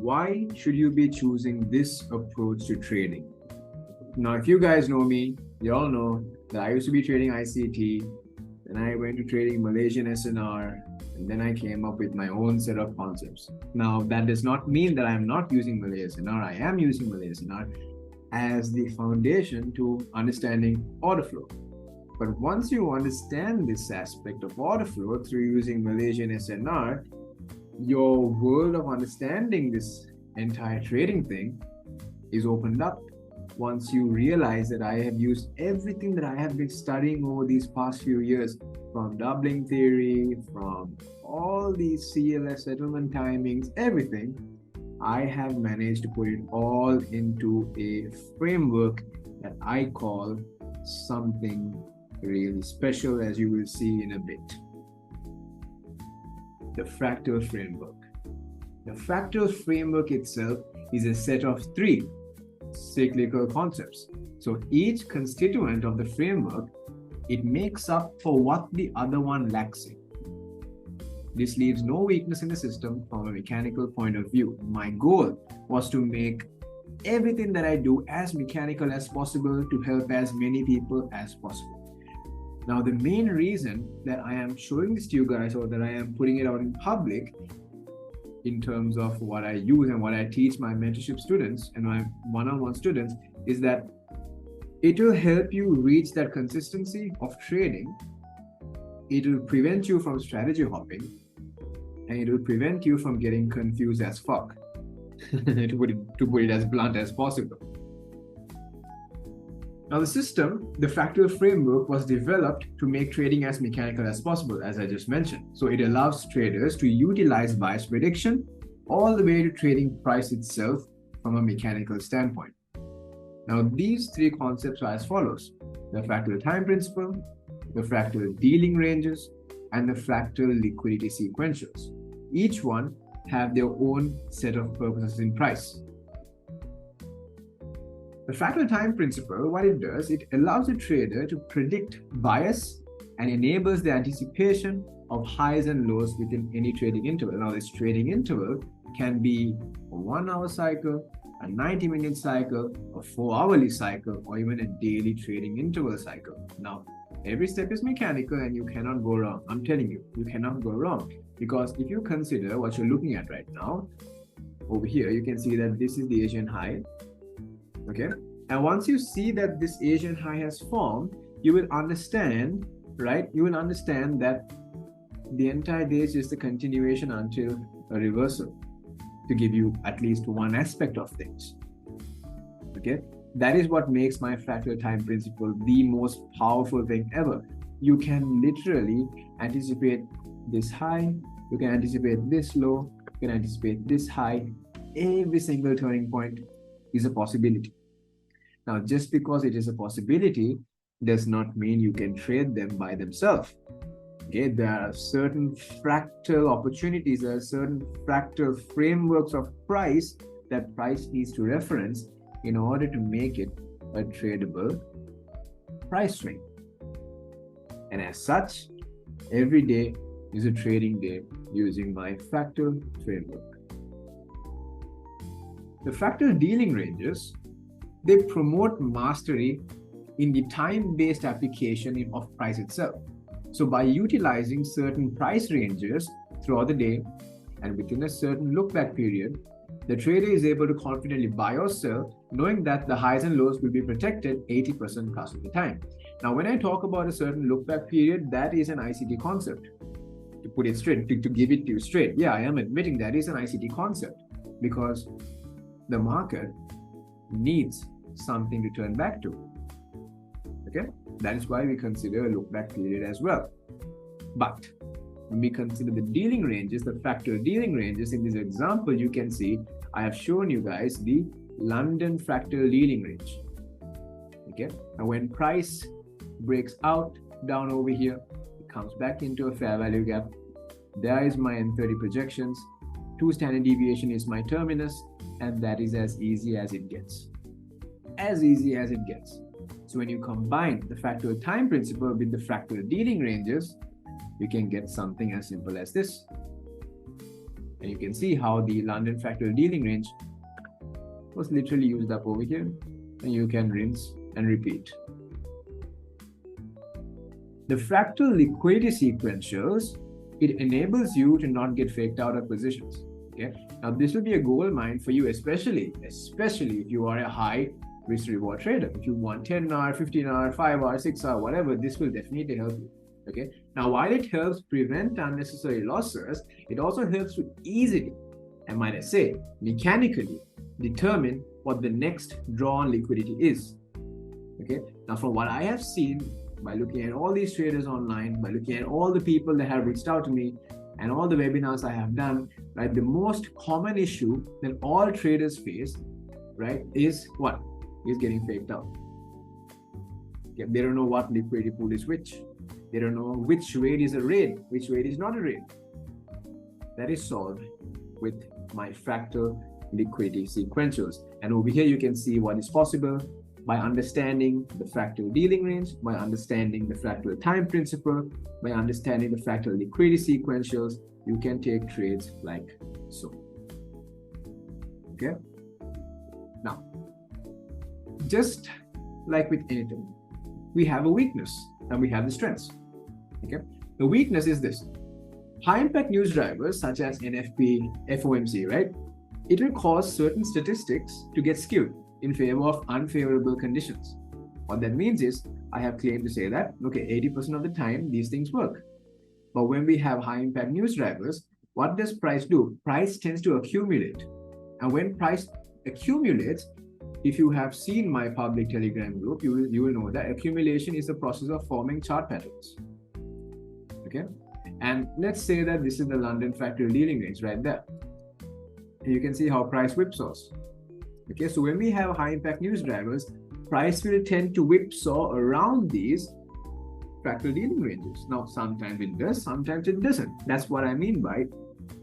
why should you be choosing this approach to trading? Now, if you guys know me, you all know that I used to be trading ICT, then I went to trading Malaysian SNR, and then I came up with my own set of concepts. Now, that does not mean that I'm not using Malaysian SNR. I am using Malaysian SNR as the foundation to understanding order flow. But once you understand this aspect of order flow through using Malaysian SNR, your world of understanding this entire trading thing is opened up once you realize that I have used everything that I have been studying over these past few years, from doubling theory, from all these CLS settlement timings, everything. I have managed to put it all into a framework that I call something really special, as you will see in a bit. The fractal framework. The fractal framework itself is a set of 3 cyclical concepts. So each constituent of the framework, it makes up for what the other one lacks in. This leaves no weakness in the system from a mechanical point of view. My goal was to make everything that I do as mechanical as possible to help as many people as possible. Now, the main reason that I am showing this to you guys, or that I am putting it out in public in terms of what I use and what I teach my mentorship students and my one-on-one students, is that it will help you reach that consistency of trading. It will prevent you from strategy hopping, and it will prevent you from getting confused as fuck, to put it as blunt as possible. Now, the system, the fractal framework, was developed to make trading as mechanical as possible, as I just mentioned. So it allows traders to utilize bias prediction all the way to trading price itself from a mechanical standpoint. Now, these 3 concepts are as follows: the fractal time principle, the fractal dealing ranges, and the fractal liquidity sequentials. Each one have their own set of purposes in price. The fractal time principle, what it does, it allows a trader to predict bias and enables the anticipation of highs and lows within any trading interval. Now, this trading interval can be a 1-hour cycle, a 90-minute cycle, a 4-hourly cycle, or even a daily trading interval cycle. Now, every step is mechanical and you cannot go wrong. I'm telling you, you cannot go wrong. Because if you consider what you're looking at right now, over here, you can see that this is the Asian high. Okay, and once you see that this Asian high has formed, you will understand, right? You will understand that the entire day is just a continuation until a reversal, to give you at least one aspect of things. Okay, that is what makes my fractal time principle the most powerful thing ever. You can literally anticipate this high, you can anticipate this low, you can anticipate this high. Every single turning point is a possibility. Now, just because it is a possibility does not mean you can trade them by themselves. Okay, there are certain fractal opportunities, there are certain fractal frameworks of price that price needs to reference in order to make it a tradable price swing. And as such, every day is a trading day using my fractal framework. The fractal dealing ranges, they promote mastery in the time-based application of price itself. So by utilizing certain price ranges throughout the day and within a certain look-back period, the trader is able to confidently buy or sell, knowing that the highs and lows will be protected 80% plus of the time. Now, when I talk about a certain look-back period, that is an ICT concept. To put it straight, to give it to you straight, yeah, I am admitting that is an ICT concept, because the market needs something to turn back to. Okay, that is why we consider a look back period as well. But when we consider the dealing ranges, the fractal dealing ranges, in this example, you can see I have shown you guys the London fractal dealing range. Okay, and when price breaks out down over here, it comes back into a fair value gap. There is my N30 projections. 2 standard deviation is my terminus, and that is as easy as it gets. As easy as it gets. So when you combine the fractal time principle with the fractal dealing ranges, you can get something as simple as this. And you can see how the London fractal dealing range was literally used up over here, and you can rinse and repeat. The fractal liquidity sequentials, it enables you to not get faked out of positions. Okay, now this will be a gold mine for you, especially if you are a high risk reward trader. If you want 10 hour, 15 hour, 5 hour, 6 hour, whatever, this will definitely help you. Okay, now while it helps prevent unnecessary losses, it also helps to easily, and might I say, mechanically determine what the next draw on liquidity is. Okay, now from what I have seen, by looking at all these traders online, by looking at all the people that have reached out to me and all the webinars I have done, right, the most common issue that all traders face, right, is what? Is getting faked out. Okay, they don't know what liquidity pool is which. They don't know which raid is a raid, which raid is not a raid. That is solved with my fractal liquidity sequentials. And over here, you can see what is possible by understanding the fractal dealing range, by understanding the fractal time principle, by understanding the fractal liquidity sequentials. You can take trades like so. Okay. Now, just like with anything, we have a weakness and we have the strengths. Okay. The weakness is this: high impact news drivers such as NFP, FOMC, right? It will cause certain statistics to get skewed in favor of unfavorable conditions. What that means is, I have claimed to say that, okay, 80% of the time these things work. But when we have high impact news drivers, what does price do? Price tends to accumulate. And when price accumulates, if you have seen my public Telegram group, you will know that accumulation is the process of forming chart patterns. Okay, and let's say that this is the London fractal dealing range right there. You can see how price whipsaws. Okay, so when we have high impact news drivers, price will tend to whipsaw around these fractal dealing ranges. Now, sometimes it does, sometimes it doesn't. That's what I mean by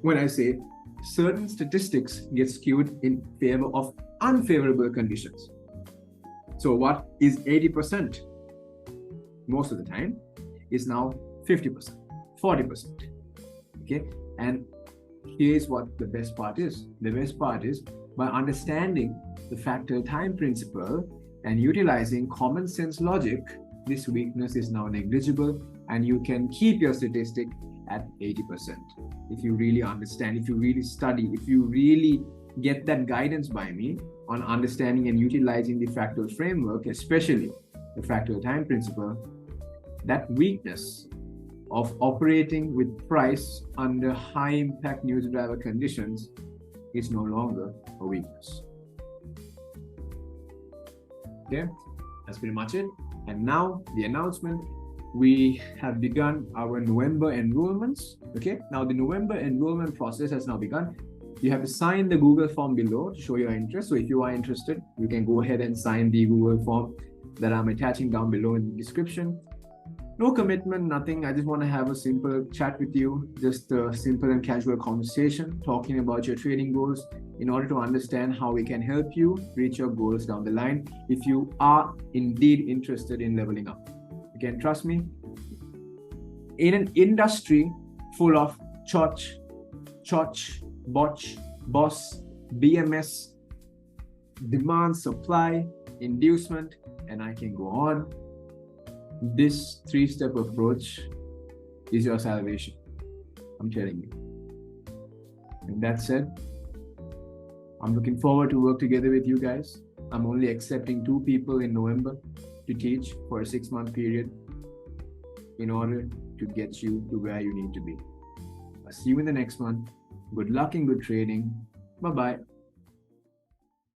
when I say certain statistics get skewed in favor of unfavorable conditions. So what is 80% most of the time is now 50%, 40%. Okay, and here's what the best part is. The best part is by understanding the fractal time principle and utilizing common sense logic, this weakness is now negligible and you can keep your statistic at 80%. If you really understand, if you really study, if you really get that guidance by me on understanding and utilizing the fractal framework, especially the fractal time principle, that weakness of operating with price under high impact news driver conditions is no longer a weakness. Okay, that's pretty much it. And now the announcement: we have begun our November enrollments. Okay, now the November enrollment process has now begun. You have to sign the Google form below to show your interest. So if you are interested, you can go ahead and sign the Google form that I'm attaching down below in the description. No commitment, nothing. I just want to have a simple chat with you, just a simple and casual conversation, talking about your trading goals in order to understand how we can help you reach your goals down the line if you are indeed interested in leveling up. You can trust me. In an industry full of chotch, botch, boss, BMS, demand, supply, inducement, and I can go on. This three-step approach is your salvation. I'm telling you. And that said, I'm looking forward to work together with you guys. I'm only accepting 2 people in November to teach for a 6-month period in order to get you to where you need to be. I'll see you in the next one. Good luck and good trading. Bye-bye.